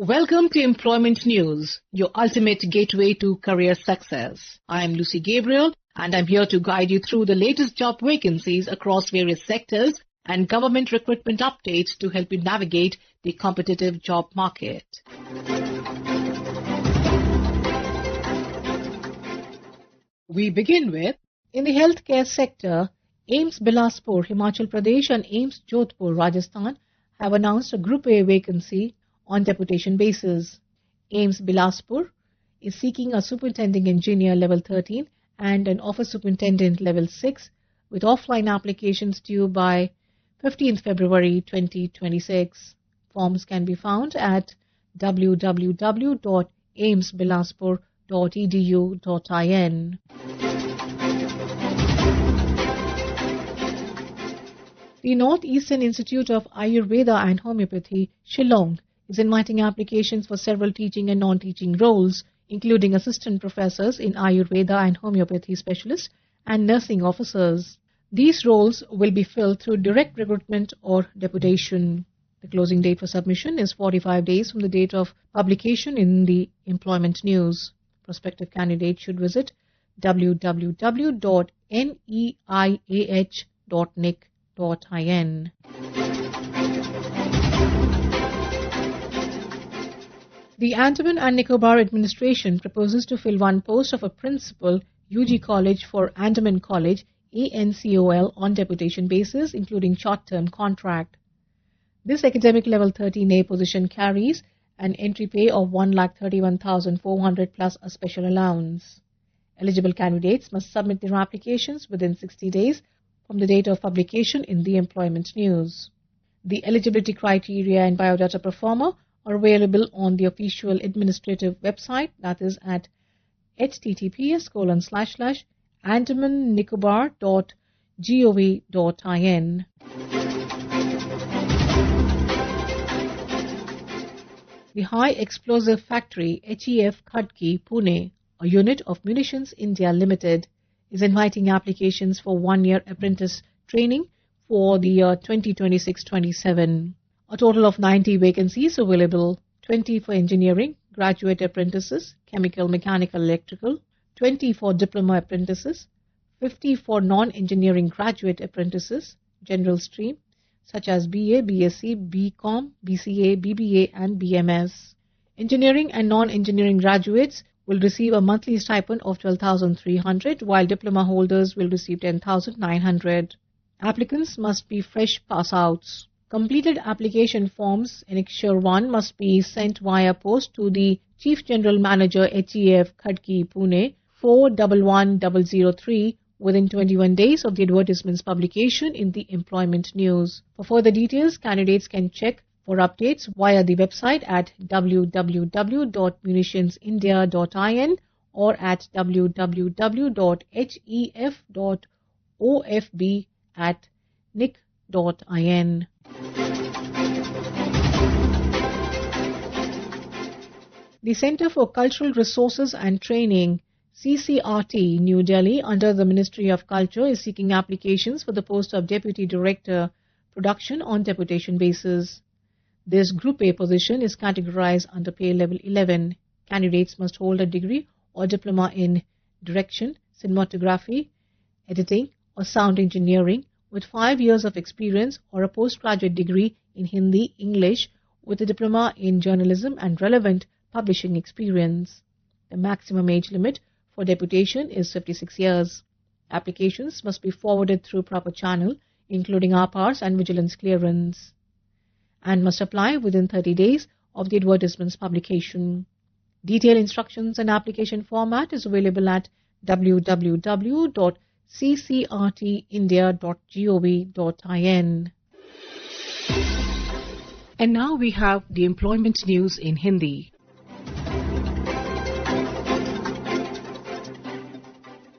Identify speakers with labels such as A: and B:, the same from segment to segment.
A: Welcome to Employment News, your ultimate gateway to career success. I am Lucy Gabriel and I'm here to guide you through the latest job vacancies across various sectors and government recruitment updates to help you navigate the competitive job market. We begin with, in the healthcare sector, AIIMS Bilaspur, Himachal Pradesh and AIIMS Jodhpur, Rajasthan have announced a Group A vacancy on deputation basis. AIIMS Bilaspur is seeking a Superintending Engineer Level 13 and an Office Superintendent Level 6 with offline applications due by 15th February 2026. Forms can be found at www.aimsbilaspur.edu.in. The Northeastern Institute of Ayurveda and Homeopathy, Shillong, is inviting applications for several teaching and non-teaching roles, including assistant professors in Ayurveda and Homeopathy specialists and nursing officers. These roles will be filled through direct recruitment or deputation. The closing date for submission is 45 days from the date of publication in the Employment News. Prospective candidates should visit www.neih.nic.in. The Andaman and Nicobar Administration proposes to fill one post of a principal UG College for Andaman College ANCOL on deputation basis, including short-term contract. This academic level 13A position carries an entry pay of 1,31,400 plus a special allowance. Eligible candidates must submit their applications within 60 days from the date of publication in the Employment News. The eligibility criteria and biodata performer are available on the official administrative website, that is at https://andamannicobar.gov.in. The High Explosive Factory HEF Khadki, Pune, a unit of Munitions India Limited, is inviting applications for 1-year apprentice training for the year 2026-27. A total of 90 vacancies available, 20 for engineering, graduate apprentices, chemical, mechanical, electrical, 20 for diploma apprentices, 50 for non-engineering graduate apprentices, general stream, such as BA, BSc, BCom, BCA, BBA and BMS. Engineering and non-engineering graduates will receive a monthly stipend of 12,300, while diploma holders will receive 10,900. Applicants must be fresh pass-outs. Completed application forms Annexure 1 must be sent via post to the Chief General Manager HEF Khadki, Pune 411003 within 21 days of the advertisement's publication in the Employment News. For further details, candidates can check for updates via the website at www.munitionsindia.in or at www.hef.ofb@nic.in. The Center for Cultural Resources and Training, CCRT, New Delhi, under the Ministry of Culture, is seeking applications for the post of Deputy Director, Production on deputation basis. This Group A position is categorized under pay level 11. Candidates must hold a degree or diploma in direction, cinematography, editing or sound engineering with 5 years of experience or a postgraduate degree in Hindi, English with a diploma in journalism and relevant publishing experience. The maximum age limit for deputation is 56 years. Applications must be forwarded through proper channel, including RPARS and vigilance clearance, and must apply within 30 days of the advertisement's publication. Detailed instructions and application format is available at www.ccrtindia.gov.in. And now we have the Employment News in Hindi.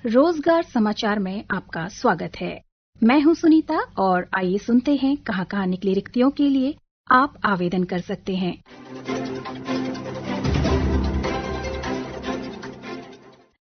B: रोजगार समाचार में आपका स्वागत है। मैं हूं सुनीता और आइए सुनते हैं कहां निकली रिक्तियों के लिए आप आवेदन कर सकते हैं।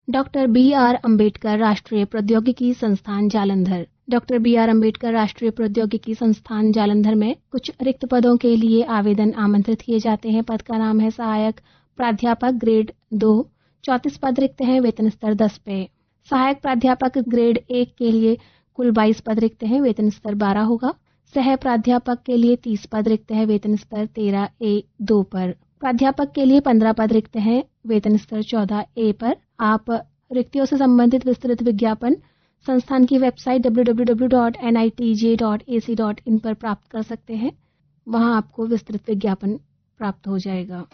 B: डॉक्टर BR अम्बेडकर राष्ट्रीय प्रौद्योगिकी संस्थान जालंधर डॉक्टर BR अम्बेडकर राष्ट्रीय प्रौद्योगिकी संस्थान जालंधर में कुछ रिक्त पदों के लिए आवेदन आमंत्रित किए जाते हैं। पद का नाम है सहायक प्राध्यापक ग्रेड 2, 34 पद रिक्त हैं, वेतन स्तर 10 पे। सहायक प्राध्यापक ग्रेड 1 के लिए कुल 22 पद रिक्त हैं, वेतन स्तर 12 होगा। सह प्राध्यापक के लिए 30 पद रिक्त हैं, वेतन स्तर 13A2 पर। प्राध्यापक के लिए 15 पद रिक्त हैं, वेतन स्तर 14A पर। आप रिक्तियों से संबंधित विस्तृत विज्ञापन संस्थान की वेबसाइट www.nitj.ac.in पर प्राप्त कर सकते हैं। वहां आपको विस्तृत विज्ञापन प्राप्त हो जाएगा।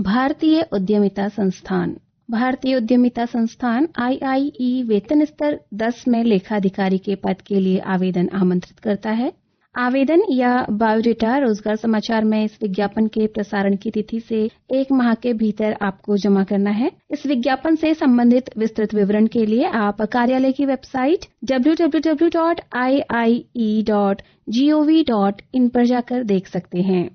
B: भारतीय उद्यमिता संस्थान IIE वेतन स्तर 10 में लेखाधिकारी के पद के लिए आवेदन आमंत्रित करता है। आवेदन या बायोडेटा रोजगार समाचार में इस विज्ञापन के प्रसारण की तिथि से 1 माह के भीतर आपको जमा करना है। इस विज्ञापन से संबंधित विस्तृत विवरण के लिए आप कार्यालय की वेबसाइट www.iie.gov.in पर जाकर देख सकते हैं।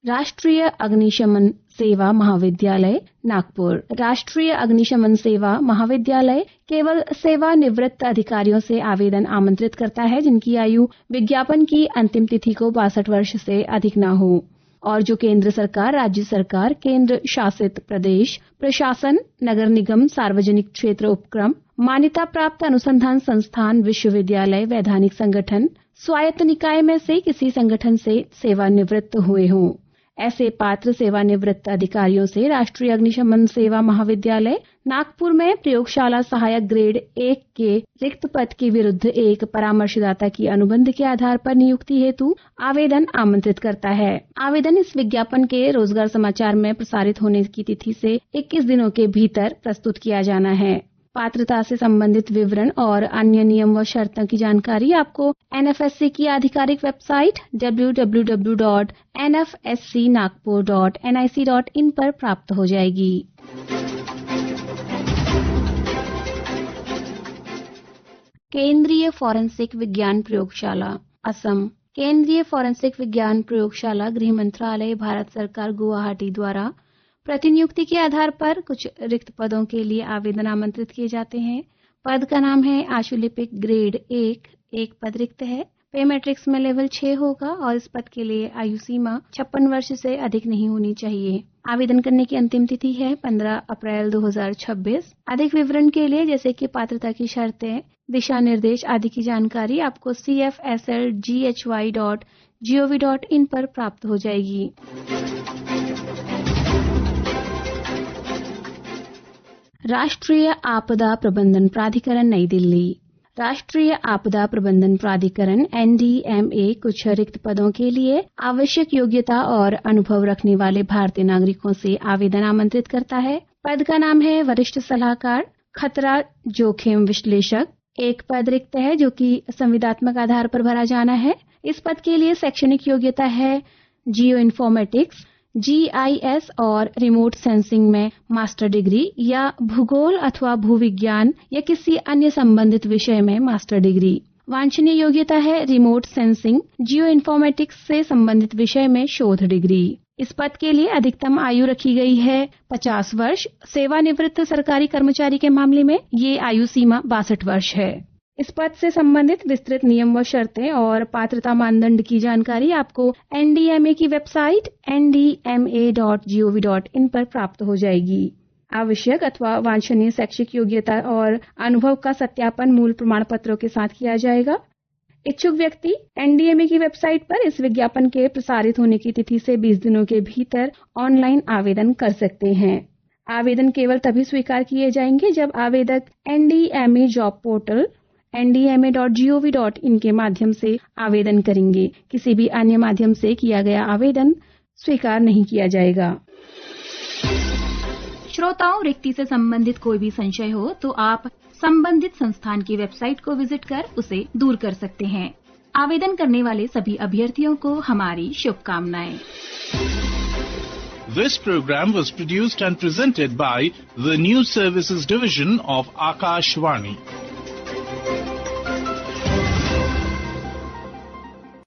B: राष्ट्रीय अग्निशमन सेवा महाविद्यालय नागपुर। राष्ट्रीय अग्निशमन सेवा महाविद्यालय केवल सेवानिवृत्त अधिकारियों से आवेदन आमंत्रित करता है जिनकी आयु विज्ञापन की अंतिम तिथि को 62 वर्ष से अधिक न हो और जो केंद्र सरकार, राज्य सरकार, केंद्र शासित प्रदेश, प्रशासन, नगर निगम, सार्वजनिक क्षेत्र उपक्रम, मान्यता प्राप्त अनुसंधान संस्थान, विश्वविद्यालय, वैधानिक संगठन, स्वायत्त निकाय में से किसी संगठन से सेवानिवृत्त हुए हों। ऐसे पात्र सेवानिवृत्त अधिकारियों से राष्ट्रीय अग्निशमन सेवा महाविद्यालय नागपुर में प्रयोगशाला सहायक ग्रेड 1 के रिक्त पद के विरुद्ध एक परामर्शदाता की अनुबंध के आधार पर नियुक्ति हेतु आवेदन आमंत्रित करता है। आवेदन इस विज्ञापन के रोजगार समाचार में प्रसारित होने की तिथि से 21 दिनों के भीतर प्रस्तुत किया जाना है। पात्रता से संबंधित विवरण और अन्य नियम व शर्तों की जानकारी आपको NFSC की आधिकारिक वेबसाइट www.nfscnagpur.nic.in पर प्राप्त हो जाएगी। केंद्रीय फॉरेंसिक विज्ञान प्रयोगशाला असम। केंद्रीय फॉरेंसिक विज्ञान प्रयोगशाला गृह मंत्रालय, भारत सरकार, गुवाहाटी द्वारा प्रतिनियुक्ति के आधार पर कुछ रिक्त पदों के लिए आवेदन आमंत्रित किए जाते हैं। पद का नाम है आशुलिपिक ग्रेड 1, 1 पद रिक्त है। पे मैट्रिक्स में लेवल 6 होगा और इस पद के लिए आयु सीमा 56 वर्ष से अधिक नहीं होनी चाहिए। आवेदन करने की अंतिम तिथि है 15 अप्रैल 2026। अधिक विवरण के लिए जैसे कि पात्रता की शर्तें, दिशा निर्देश आदि की जानकारी आपको cfslghy.gov.in पर प्राप्त हो जाएगी। राष्ट्रीय आपदा प्रबंधन प्राधिकरण नई दिल्ली। राष्ट्रीय आपदा प्रबंधन प्राधिकरण NDMA कुछ रिक्त पदों के लिए आवश्यक योग्यता और अनुभव रखने वाले भारतीय नागरिकों से आवेदन आमंत्रित करता है। पद का नाम है वरिष्ठ सलाहकार खतरा जोखिम विश्लेषक। 1 पद रिक्त है जो कि संविदात्मक आधार पर भरा जाना है। इस पद के लिए शैक्षणिक योग्यता है जियो इन्फॉर्मेटिक्स, GIS और रिमोट सेंसिंग में मास्टर डिग्री या भूगोल अथवा भूविज्ञान या किसी अन्य संबंधित विषय में मास्टर डिग्री। वांछनीय योग्यता है रिमोट सेंसिंग, जियो इन्फॉर्मेटिक्स से संबंधित विषय में शोध डिग्री। इस पद के लिए अधिकतम आयु रखी गई है 50 वर्ष। सेवानिवृत्त सरकारी कर्मचारी के मामले में ये आयु सीमा 62 वर्ष है। इस पद से संबंधित विस्तृत नियम व शर्तें और पात्रता मानदंड की जानकारी आपको NDMA की वेबसाइट ndma.gov.in पर प्राप्त हो जाएगी। आवश्यक अथवा वांछनीय शैक्षिक योग्यता और अनुभव का सत्यापन मूल प्रमाण पत्रों के साथ किया जाएगा। इच्छुक व्यक्ति NDMA की वेबसाइट पर इस विज्ञापन के प्रसारित होने की तिथि से 20 दिनों के भीतर ऑनलाइन आवेदन कर सकते हैं। आवेदन केवल तभी स्वीकार किए जाएंगे जब आवेदक NDMA जॉब पोर्टल ndma.gov.in के माध्यम से आवेदन करेंगे। किसी भी अन्य माध्यम से किया गया आवेदन स्वीकार नहीं किया जाएगा। श्रोताओं, रिक्ति से संबंधित कोई भी संशय हो तो आप संबंधित संस्थान की वेबसाइट को विजिट कर उसे दूर कर सकते हैं। आवेदन करने वाले सभी अभ्यर्थियों को हमारी शुभकामनाएं।
C: This program was produced and presented by the News Services Division of Akashvani.